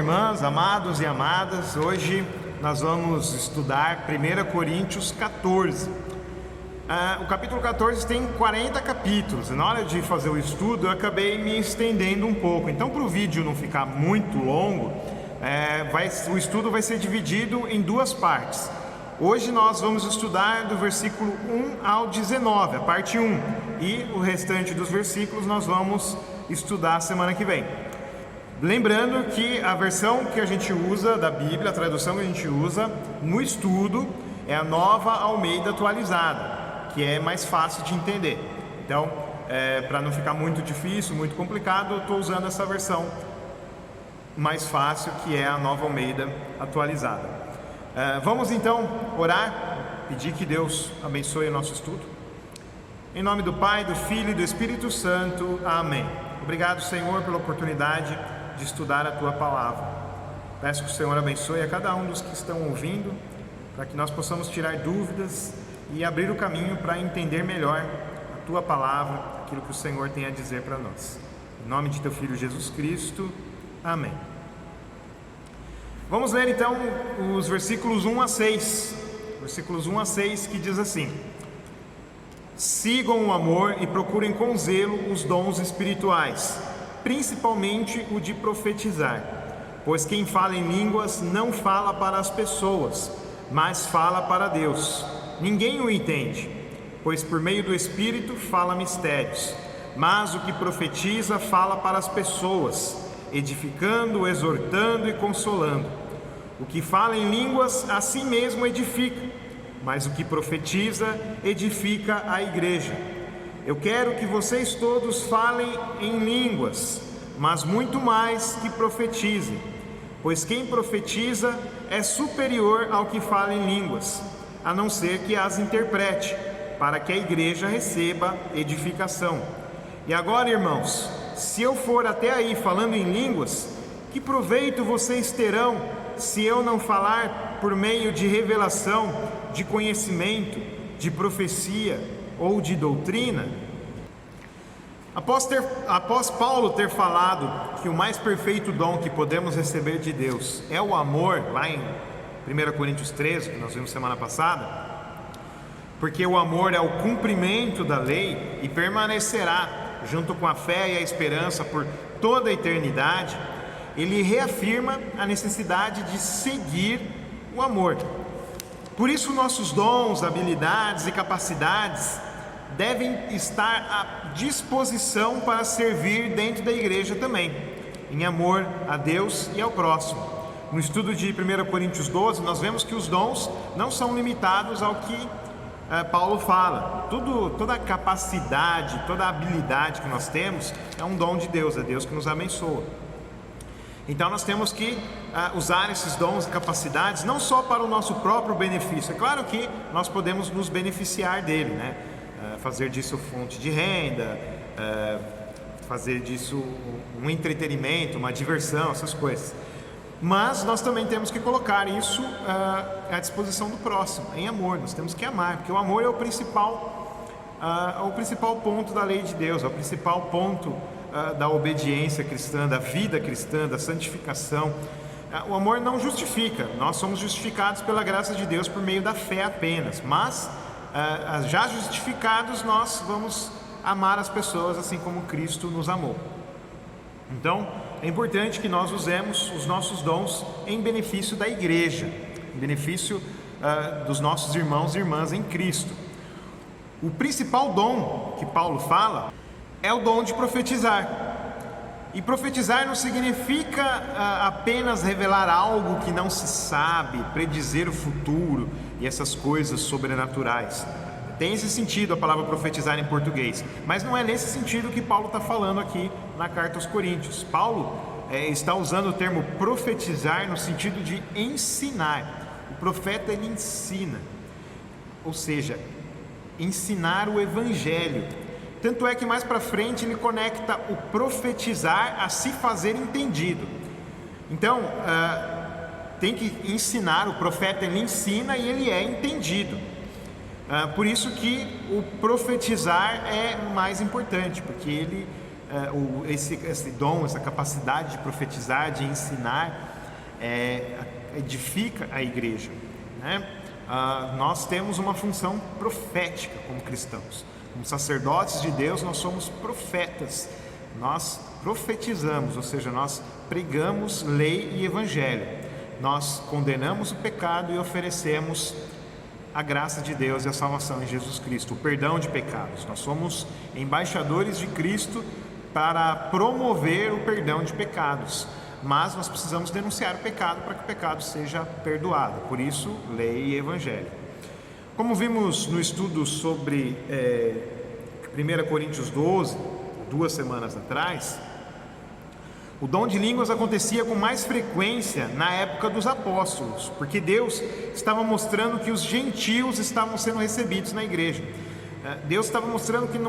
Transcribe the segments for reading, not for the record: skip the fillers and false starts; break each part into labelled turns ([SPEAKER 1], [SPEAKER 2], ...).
[SPEAKER 1] irmãs, amados e amadas, hoje nós vamos estudar 1 Coríntios 14. O capítulo 14 tem 40 capítulos, e na hora de fazer o estudo eu acabei me estendendo um pouco. Então, para o vídeo não ficar muito longo, o estudo vai ser dividido em duas partes. Hoje nós vamos estudar do versículo 1 ao 19, a parte 1, e o restante dos versículos nós vamos estudar semana que vem. Lembrando que a versão que a gente usa da Bíblia, a tradução que a gente usa no estudo, é a Nova Almeida atualizada, que é mais fácil de entender. Então, para não ficar muito difícil, muito complicado, eu estou usando essa versão mais fácil, que é a Nova Almeida atualizada. Vamos então orar, pedir que Deus abençoe o nosso estudo. Em nome do Pai, do Filho e do Espírito Santo. Amém. Obrigado, Senhor, pela oportunidade de estudar a Tua Palavra. Peço que o Senhor abençoe a cada um dos que estão ouvindo, para que nós possamos tirar dúvidas e abrir o caminho para entender melhor a Tua Palavra, aquilo que o Senhor tem a dizer para nós. Em nome de Teu Filho Jesus Cristo. Amém. Vamos ler então os versículos 1 a 6. Versículos 1 a 6 que diz assim: sigam o amor e procurem com zelo os dons espirituais, principalmente o de profetizar, pois quem fala em línguas não fala para as pessoas, mas fala para Deus. Ninguém o entende, pois por meio do Espírito fala mistérios, mas o que profetiza fala para as pessoas, edificando, exortando e consolando. O que fala em línguas a si mesmo edifica, mas o que profetiza edifica a igreja. Eu quero que vocês todos falem em línguas, mas muito mais que profetizem, pois quem profetiza é superior ao que fala em línguas, a não ser que as interprete, para que a igreja receba edificação. E agora, irmãos, se eu for até aí falando em línguas, que proveito vocês terão se eu não falar por meio de revelação, de conhecimento, de profecia ou de doutrina? Após Paulo ter falado que o mais perfeito dom que podemos receber de Deus é o amor, lá em 1 Coríntios 13, que nós vimos semana passada, porque o amor é o cumprimento da lei e permanecerá junto com a fé e a esperança por toda a eternidade, ele reafirma a necessidade de seguir o amor. Por isso, nossos dons, habilidades e capacidades devem estar à disposição para servir dentro da igreja também, em amor a Deus e ao próximo. No estudo de 1 Coríntios 12, nós vemos que os dons não são limitados ao que Paulo fala. Toda a capacidade, toda a habilidade que nós temos é um dom de Deus, é Deus que nos abençoa. Então nós temos que usar esses dons e capacidades não só para o nosso próprio benefício. É claro que nós podemos nos beneficiar dele, né? Fazer disso fonte de renda, fazer disso um entretenimento, uma diversão, essas coisas. Mas nós também temos que colocar isso à disposição do próximo, em amor. Nós temos que amar, porque o amor é o principal ponto da lei de Deus, é o principal ponto da obediência cristã, da vida cristã, da santificação. O amor não justifica, nós somos justificados pela graça de Deus por meio da fé apenas, mas já justificados nós vamos amar as pessoas assim como Cristo nos amou. Então é importante que nós usemos os nossos dons em benefício da igreja, em benefício dos nossos irmãos e irmãs em Cristo. O principal dom que Paulo fala é o dom de profetizar. E profetizar não significa apenas revelar algo que não se sabe, predizer o futuro e essas coisas sobrenaturais. Tem esse sentido a palavra profetizar em português, mas não é nesse sentido que Paulo está falando aqui na carta aos Coríntios. Paulo está usando o termo profetizar no sentido de ensinar. O profeta, ele ensina, ou seja, ensinar o evangelho. Tanto é que mais para frente ele conecta o profetizar a se fazer entendido. Então, tem que ensinar, o profeta ele ensina e ele é entendido. Por isso que o profetizar é mais importante, porque ele esse dom, essa capacidade de profetizar, de ensinar, edifica a igreja, né? Nós temos uma função profética como cristãos. Como sacerdotes de Deus, nós somos profetas. Nós profetizamos, ou seja, nós pregamos lei e evangelho. Nós condenamos o pecado e oferecemos a graça de Deus e a salvação em Jesus Cristo, o perdão de pecados. Nós somos embaixadores de Cristo para promover o perdão de pecados. Mas nós precisamos denunciar o pecado para que o pecado seja perdoado. Por isso, lei e evangelho. Como vimos no estudo sobre 1 Coríntios 12, 2 semanas atrás, o dom de línguas acontecia com mais frequência na época dos apóstolos, porque Deus estava mostrando que os gentios estavam sendo recebidos na igreja. Deus estava mostrando que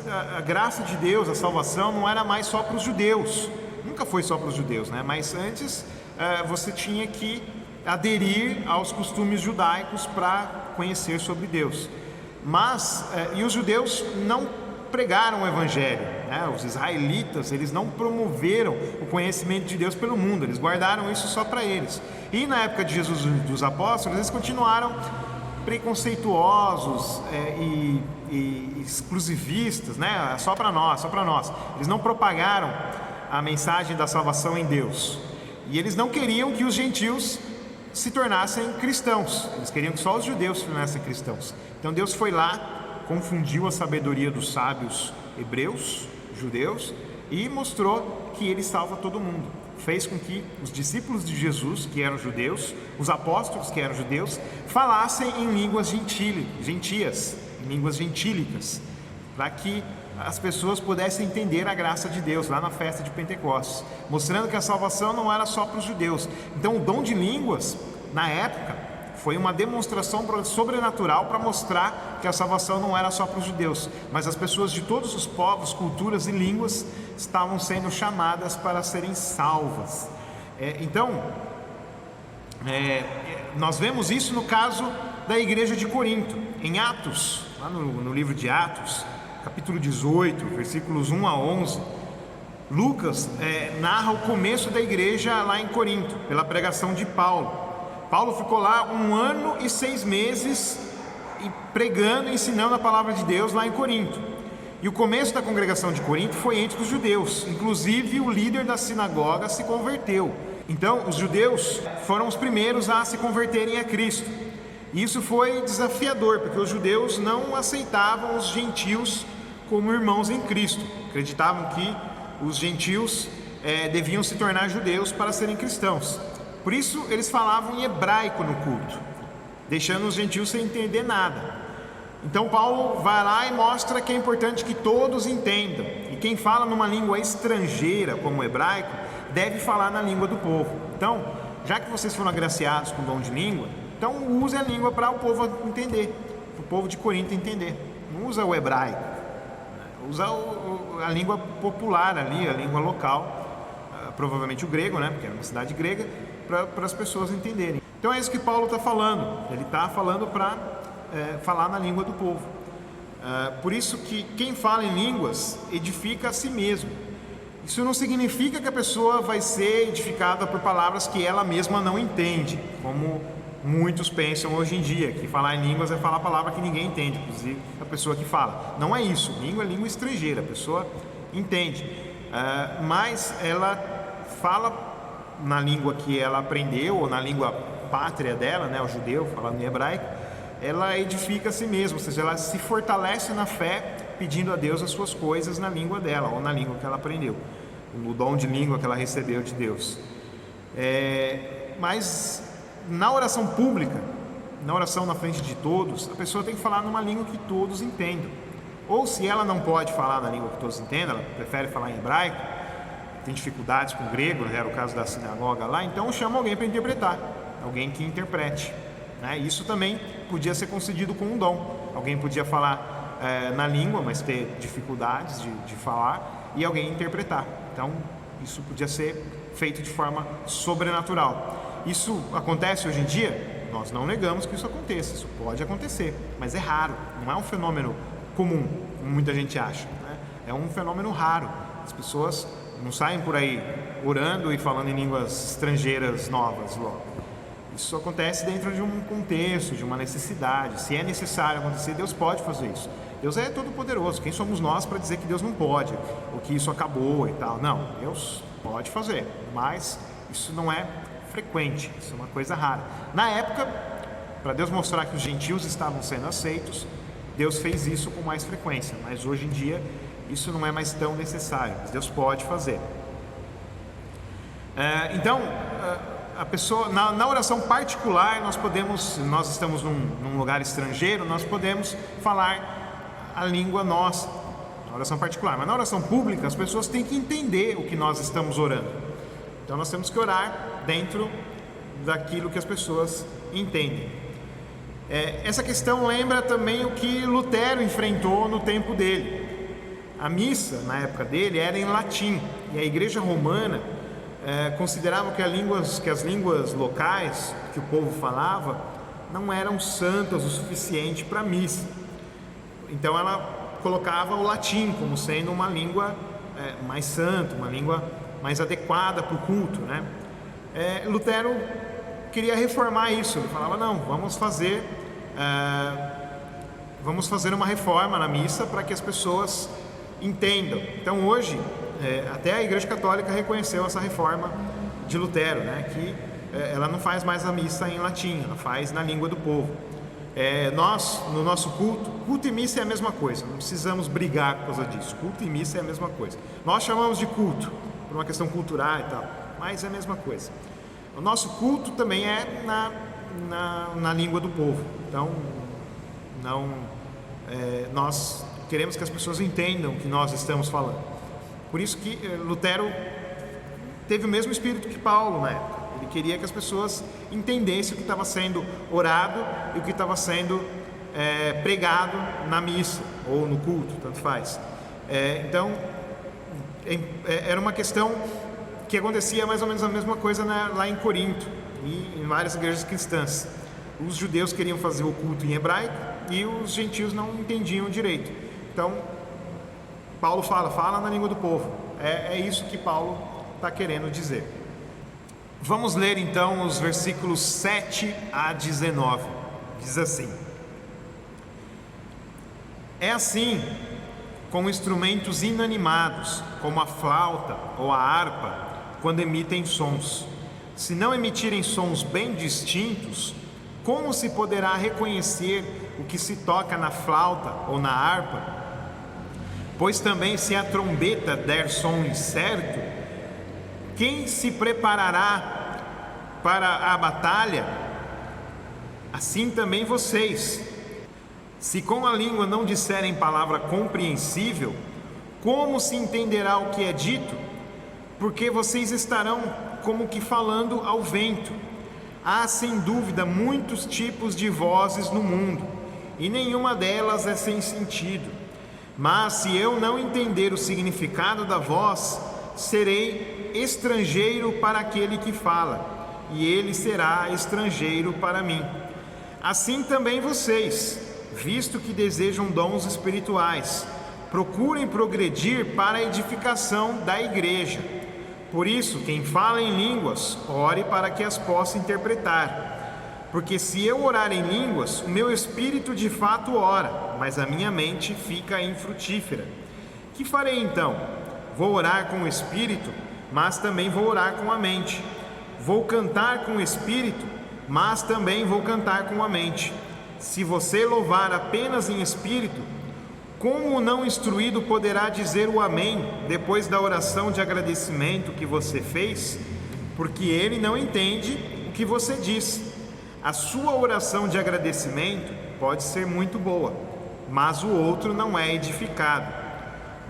[SPEAKER 1] a graça de Deus, a salvação, não era mais só para os judeus. Nunca foi só para os judeus, né? Mas antes você tinha que aderir aos costumes judaicos para conhecer sobre Deus. E os judeus não pregaram o evangelho, né? Os israelitas, eles não promoveram o conhecimento de Deus pelo mundo, eles guardaram isso só para eles. E na época de Jesus e dos apóstolos, eles continuaram preconceituosos e exclusivistas, né? Só para nós. Eles não propagaram a mensagem da salvação em Deus. E eles não queriam que os gentios se tornassem cristãos. Eles queriam que só os judeus se tornassem cristãos. Então Deus foi lá, confundiu a sabedoria dos sábios hebreus, judeus, e mostrou que Ele salva todo mundo. Fez com que os discípulos de Jesus, que eram judeus, os apóstolos, que eram judeus, falassem em línguas gentias, em línguas gentílicas, para que as pessoas pudessem entender a graça de Deus lá na festa de Pentecostes, mostrando que a salvação não era só para os judeus. Então o dom de línguas, na época, foi uma demonstração sobrenatural para mostrar que a salvação não era só para os judeus, mas as pessoas de todos os povos, culturas e línguas estavam sendo chamadas para serem salvas. Nós vemos isso no caso da igreja de Corinto, em Atos, lá no livro de Atos, capítulo 18, versículos 1 a 11, Lucas narra o começo da igreja lá em Corinto, pela pregação de Paulo. Paulo ficou lá 1 ano e 6 meses pregando e ensinando a palavra de Deus lá em Corinto. E o começo da congregação de Corinto foi entre os judeus, inclusive o líder da sinagoga se converteu. Então os judeus foram os primeiros a se converterem a Cristo. E isso foi desafiador, porque os judeus não aceitavam os gentios como irmãos em Cristo. Acreditavam que os gentios deviam se tornar judeus para serem cristãos. Por isso eles falavam em hebraico no culto, deixando os gentios sem entender nada. Então Paulo vai lá e mostra que é importante que todos entendam. E quem fala numa língua estrangeira, como o hebraico, deve falar na língua do povo. Então, já que vocês foram agraciados com o dom de língua, então use a língua para o povo entender, para o povo de Corinto entender. Não usa o hebraico, usa a língua popular ali, a língua local, provavelmente o grego, né? Porque era uma cidade grega, para as pessoas entenderem. Então é isso que Paulo está falando. Ele está falando para falar na língua do povo. Por isso que quem fala em línguas edifica a si mesmo. Isso não significa que a pessoa vai ser edificada por palavras que ela mesma não entende, como muitos pensam hoje em dia, que falar em línguas é falar palavra que ninguém entende, inclusive a pessoa que fala. Não é isso. Língua é língua estrangeira, a pessoa entende, mas ela fala na língua que ela aprendeu, ou na língua pátria dela, né, o judeu, falando em hebraico, ela edifica a si mesma, ou seja, ela se fortalece na fé, pedindo a Deus as suas coisas na língua dela, ou na língua que ela aprendeu, no dom de língua que ela recebeu de Deus. Mas na oração pública, na oração na frente de todos, a pessoa tem que falar numa língua que todos entendam. Ou se ela não pode falar na língua que todos entendam, ela prefere falar em hebraico, tem dificuldades com o grego, era o caso da sinagoga lá, então chama alguém para interpretar, alguém que interprete, né? Isso também podia ser concedido com um dom. Alguém podia falar na língua, mas ter dificuldades de falar, e alguém interpretar. Então isso podia ser feito de forma sobrenatural. Isso acontece hoje em dia? Nós não negamos que isso aconteça, isso pode acontecer, mas é raro, não é um fenômeno comum, como muita gente acha, né? É um fenômeno raro. As pessoas não saem por aí orando e falando em línguas estrangeiras novas logo. Isso acontece dentro de um contexto, de uma necessidade. Se é necessário acontecer, Deus pode fazer isso. Deus é todo poderoso. Quem somos nós para dizer que Deus não pode, ou que isso acabou e tal? Não, Deus pode fazer, mas isso não é frequente, isso é uma coisa rara. Na época, para Deus mostrar que os gentios estavam sendo aceitos, Deus fez isso com mais frequência, mas hoje em dia isso não é mais tão necessário, mas Deus pode fazer. Então, a pessoa, na oração particular, nós estamos num lugar estrangeiro, nós podemos falar a língua nossa, na oração particular, mas na oração pública as pessoas têm que entender o que nós estamos orando. Então nós temos que orar dentro daquilo que as pessoas entendem. Essa questão lembra também o que Lutero enfrentou no tempo dele. A missa, na época dele, era em latim, e a Igreja Romana considerava que as línguas locais que o povo falava não eram santas o suficiente para a missa. Então ela colocava o latim como sendo uma língua mais santa, uma língua mais adequada para o culto, né? Lutero queria reformar isso. Ele falava: não, vamos fazer uma reforma na missa para que as pessoas entendam. Então hoje até a Igreja Católica reconheceu essa reforma de Lutero, né? Que ela não faz mais a missa em latim, ela faz na língua do povo. Nós, no nosso culto e missa é a mesma coisa, não precisamos brigar por causa disso. Culto e missa é a mesma coisa. Nós chamamos de culto por uma questão cultural e tal, mas é a mesma coisa. O nosso culto também é na língua do povo. Então, nós queremos que as pessoas entendam o que nós estamos falando. Por isso que Lutero teve o mesmo espírito que Paulo na época. Ele queria que as pessoas entendessem o que estava sendo orado e o que estava sendo pregado na missa ou no culto, tanto faz. Então, era uma questão que acontecia mais ou menos a mesma coisa lá em Corinto e em várias igrejas cristãs. Os judeus queriam fazer o culto em hebraico e os gentios não entendiam direito. Então, Paulo fala na língua do povo. É isso que Paulo está querendo dizer. Vamos ler então os versículos 7 a 19. Diz assim: é assim com instrumentos inanimados, como a flauta ou a harpa, quando emitem sons. Se não emitirem sons bem distintos, como se poderá reconhecer o que se toca na flauta ou na harpa? Pois também, se a trombeta der som incerto, quem se preparará para a batalha? Assim também vocês. Se com a língua não disserem palavra compreensível, como se entenderá o que é dito? Porque vocês estarão como que falando ao vento. Há sem dúvida muitos tipos de vozes no mundo, e nenhuma delas é sem sentido. Mas se eu não entender o significado da voz, serei estrangeiro para aquele que fala, e ele será estrangeiro para mim. Assim também vocês, visto que desejam dons espirituais, procurem progredir para a edificação da igreja. Por isso, quem fala em línguas, ore para que as possa interpretar. Porque se eu orar em línguas, o meu espírito de fato ora, mas a minha mente fica infrutífera. Que farei então? Vou orar com o espírito, mas também vou orar com a mente. Vou cantar com o espírito, mas também vou cantar com a mente. Se você louvar apenas em espírito, como o não instruído poderá dizer o amém depois da oração de agradecimento que você fez? Porque ele não entende o que você diz. A sua oração de agradecimento pode ser muito boa, mas o outro não é edificado.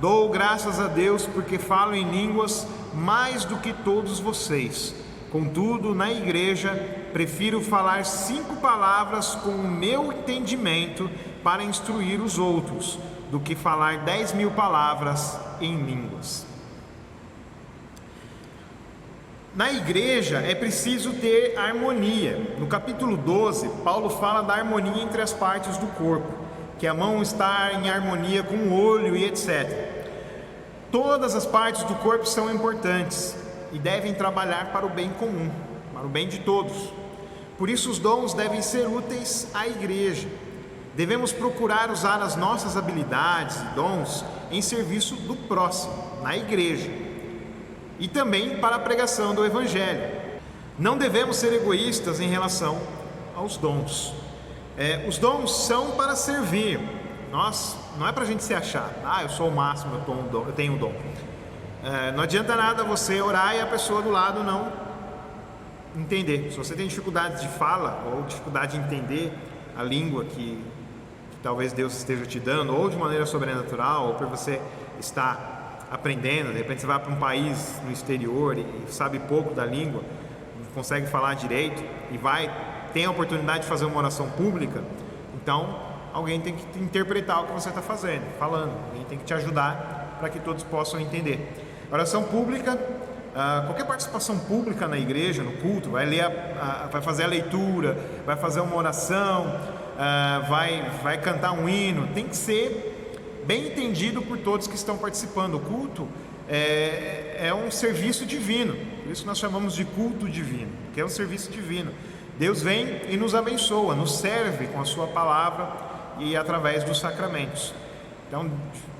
[SPEAKER 1] Dou graças a Deus porque falo em línguas mais do que todos vocês. Contudo, na igreja, prefiro falar 5 palavras com o meu entendimento para instruir os outros, do que falar 10.000 palavras em línguas. Na igreja é preciso ter harmonia. No capítulo 12, Paulo fala da harmonia entre as partes do corpo, que a mão está em harmonia com o olho e etc. Todas as partes do corpo são importantes e devem trabalhar para o bem comum, para o bem de todos. Por isso os dons devem ser úteis à igreja. Devemos procurar usar as nossas habilidades e dons em serviço do próximo, na igreja, e também para a pregação do Evangelho. Não devemos ser egoístas em relação aos dons. Os dons são para servir. Não é para a gente se achar, eu sou o máximo, eu tenho um dom. Não adianta nada você orar e a pessoa do lado não entender. Se você tem dificuldade de fala ou dificuldade de entender a língua que talvez Deus esteja te dando, ou de maneira sobrenatural, ou por você estar aprendendo, de repente você vai para um país no exterior e sabe pouco da língua, não consegue falar direito e tem a oportunidade de fazer uma oração pública, então alguém tem que interpretar o que você está falando, alguém tem que te ajudar para que todos possam entender. Oração pública, qualquer participação pública na igreja, no culto, vai fazer a leitura, vai fazer uma oração, vai cantar um hino, tem que ser bem entendido por todos que estão participando. O culto é um serviço divino, por isso nós chamamos de culto divino, que é um serviço divino. Deus vem e nos abençoa, nos serve com a sua palavra e através dos sacramentos. Então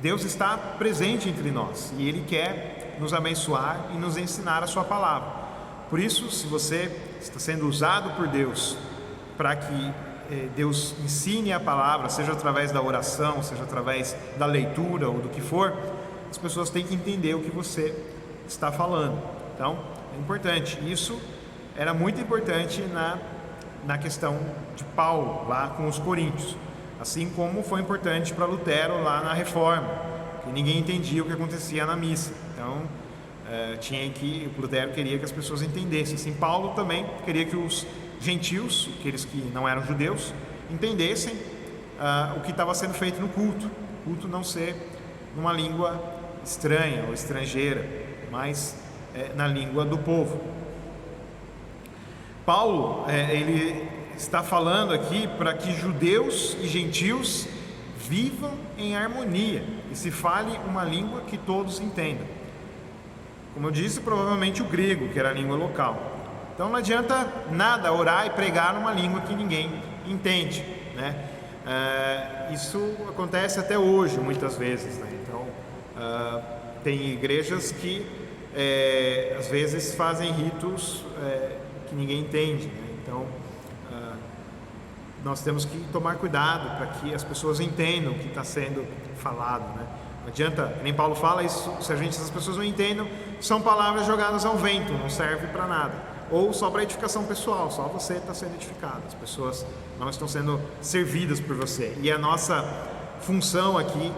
[SPEAKER 1] Deus está presente entre nós e Ele quer nos abençoar e nos ensinar a sua palavra. Por isso, se você está sendo usado por Deus para que Deus ensine a palavra, seja através da oração, seja através da leitura ou do que for, as pessoas têm que entender o que você está falando. Então, é importante. Isso era muito importante na questão de Paulo, lá com os coríntios. Assim como foi importante para Lutero lá na Reforma, que ninguém entendia o que acontecia na missa. Então, Lutero queria que as pessoas entendessem. Assim, Paulo também queria que os gentios, aqueles que não eram judeus, entendessem o que estava sendo feito no culto. O culto não ser numa língua estranha ou estrangeira, mas na língua do povo. Paulo, ele está falando aqui para que judeus e gentios vivam em harmonia e se fale uma língua que todos entendam. Como eu disse, provavelmente o grego, que era a língua local. Então não adianta nada orar e pregar numa língua que ninguém entende, né? Isso acontece até hoje muitas vezes, né? Então tem igrejas que às vezes fazem ritos que ninguém entende, né? Então nós temos que tomar cuidado para que as pessoas entendam o que está sendo falado, né? Não adianta, nem Paulo fala isso, se as pessoas não entendem, são palavras jogadas ao vento, não serve para nada, ou só para edificação pessoal, só você está sendo edificado, as pessoas não estão sendo servidas por você, e a nossa função aqui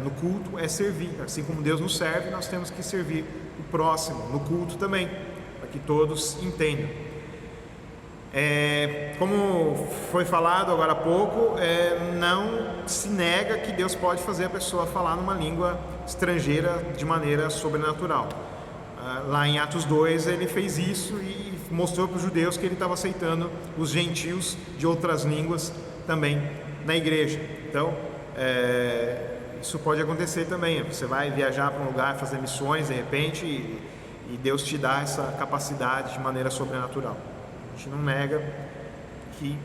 [SPEAKER 1] no culto é servir, assim como Deus nos serve, nós temos que servir o próximo no culto também, para que todos entendam. Como foi falado agora há pouco, não se nega que Deus pode fazer a pessoa falar numa língua estrangeira de maneira sobrenatural. Lá em Atos 2 ele fez isso e mostrou para os judeus que ele estava aceitando os gentios de outras línguas também na igreja. Então isso pode acontecer também. Você vai viajar para um lugar, fazer missões de repente e Deus te dá essa capacidade de maneira sobrenatural. A gente não nega que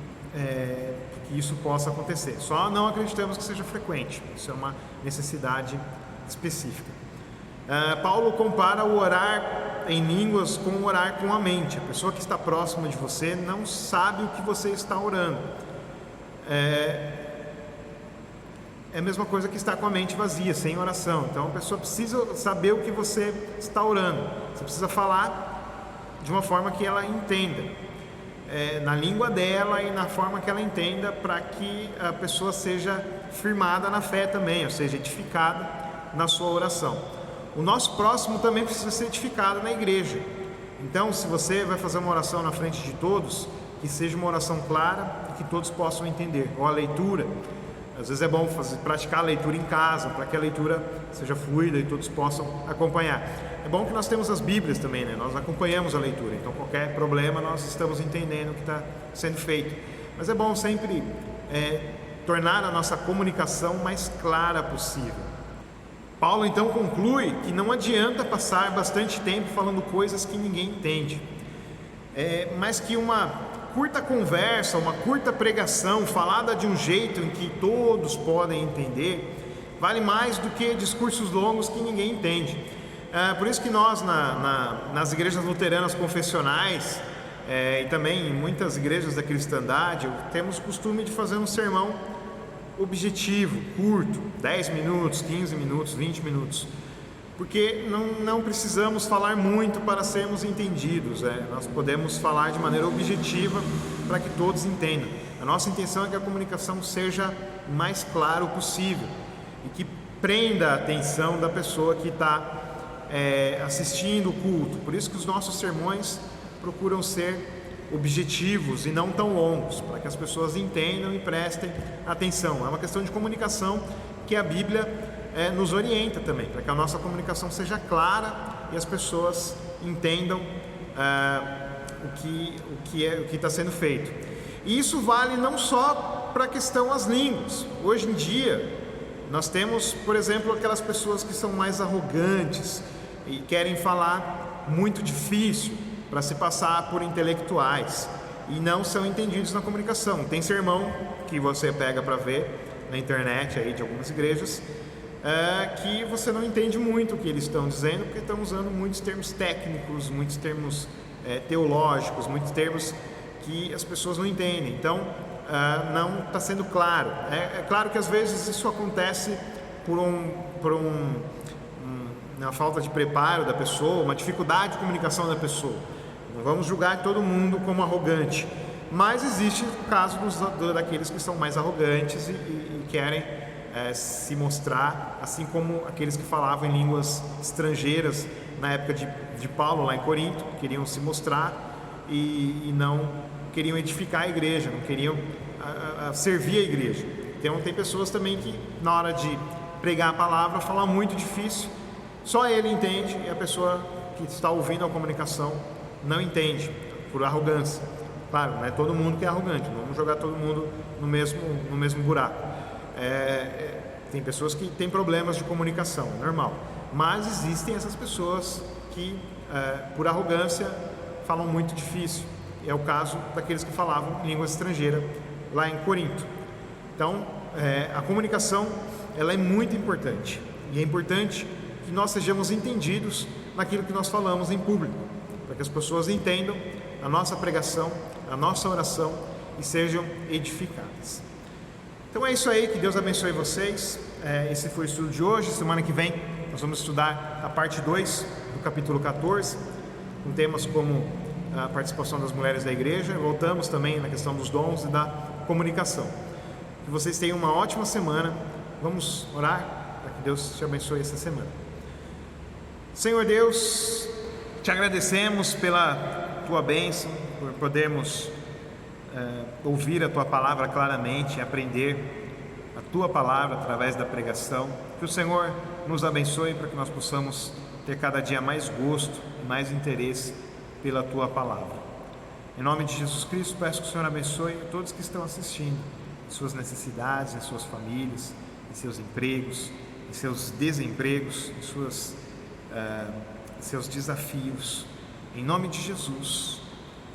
[SPEAKER 1] isso possa acontecer. Só não acreditamos que seja frequente. Isso é uma necessidade específica. Paulo compara o orar em línguas com o orar com a mente. A pessoa que está próxima de você não sabe o que você está orando. É a mesma coisa que estar com a mente vazia, sem oração. Então a pessoa precisa saber o que você está orando. Você precisa falar de uma forma que ela entenda. Na língua dela e na forma que ela entenda, para que a pessoa seja firmada na fé também, ou seja, edificada na sua oração. O nosso próximo também precisa ser edificado na igreja. Então, se você vai fazer uma oração na frente de todos, que seja uma oração clara e que todos possam entender. Ou a leitura, às vezes é bom praticar a leitura em casa, para que a leitura seja fluida e todos possam acompanhar. É bom que nós temos as Bíblias também, né? Nós acompanhamos a leitura, então qualquer problema nós estamos entendendo o que está sendo feito. Mas é bom sempre tornar a nossa comunicação mais clara possível. Paulo então conclui que não adianta passar bastante tempo falando coisas que ninguém entende, mas que uma curta conversa, uma curta pregação falada de um jeito em que todos podem entender, vale mais do que discursos longos que ninguém entende. Por isso que nós nas igrejas luteranas confessionais e também em muitas igrejas da cristandade temos o costume de fazer um sermão objetivo, curto, 10 minutos, 15 minutos, 20 minutos, porque não precisamos falar muito para sermos entendidos, nós podemos falar de maneira objetiva para que todos entendam. A nossa intenção é que a comunicação seja o mais claro possível e que prenda a atenção da pessoa que está assistindo o culto. Por isso que os nossos sermões procuram ser objetivos e não tão longos, para que as pessoas entendam e prestem atenção. É uma questão de comunicação que a Bíblia nos orienta também, para que a nossa comunicação seja clara e as pessoas entendam o que está sendo feito. E isso vale não só para a questão das línguas. Hoje em dia nós temos, por exemplo, aquelas pessoas que são mais arrogantes e querem falar muito difícil para se passar por intelectuais e não são entendidos na comunicação. Tem sermão que você pega para ver na internet aí de algumas igrejas que você não entende muito o que eles estão dizendo, porque estão usando muitos termos técnicos, muitos termos teológicos, muitos termos que as pessoas não entendem. Então não está sendo claro. É claro que às vezes isso acontece por uma falta de preparo da pessoa, uma dificuldade de comunicação da pessoa. Não vamos julgar todo mundo como arrogante, mas existe o caso daqueles que são mais arrogantes e querem se mostrar, assim como aqueles que falavam em línguas estrangeiras na época de Paulo lá em Corinto, queriam se mostrar e não queriam edificar a igreja, não queriam servir a igreja. Então tem pessoas também que na hora de pregar a palavra falam muito difícil, só ele entende e a pessoa que está ouvindo a comunicação não entende, por arrogância. Claro, não é todo mundo que é arrogante, não vamos jogar todo mundo no mesmo buraco. Tem pessoas que têm problemas de comunicação, é normal, mas existem essas pessoas que por arrogância falam muito difícil. É o caso daqueles que falavam língua estrangeira lá em Corinto. Então a comunicação ela é muito importante, e é importante que nós sejamos entendidos naquilo que nós falamos em público, para que as pessoas entendam a nossa pregação, a nossa oração e sejam edificadas. Então é isso aí, que Deus abençoe vocês. Esse foi o estudo de hoje. Semana que vem nós vamos estudar a parte 2 do capítulo 14, com temas como a participação das mulheres da igreja. Voltamos também na questão dos dons e da comunicação. Que vocês tenham uma ótima semana. Vamos orar para que Deus te abençoe essa semana. Senhor Deus, te agradecemos pela tua bênção, por podermos ouvir a tua palavra claramente, aprender a tua palavra através da pregação. Que o Senhor nos abençoe para que nós possamos ter cada dia mais gosto e mais interesse pela tua palavra. Em nome de Jesus Cristo, peço que o Senhor abençoe todos que estão assistindo, em suas necessidades, em suas famílias, em seus empregos, em seus desempregos, em seus desafios. Em nome de Jesus.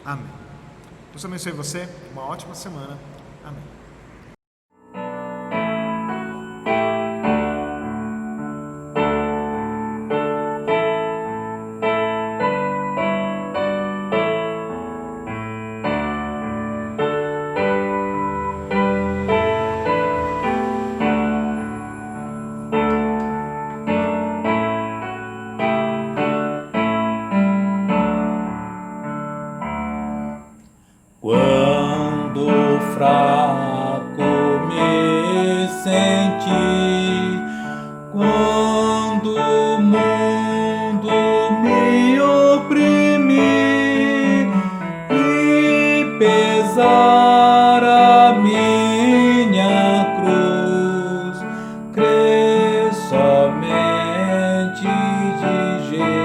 [SPEAKER 1] Amém. Deus abençoe você. Uma ótima semana. Amém.
[SPEAKER 2] Quando fraco me senti, quando o mundo me oprimi e pesar a minha cruz, crê somente de Jesus.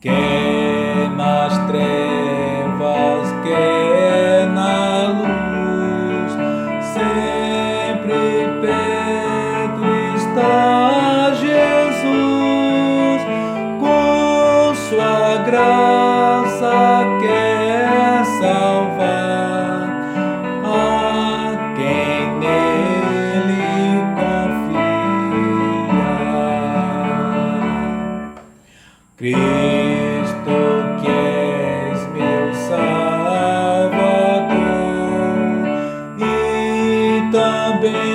[SPEAKER 2] Quer nas trevas, quer na luz, sempre bem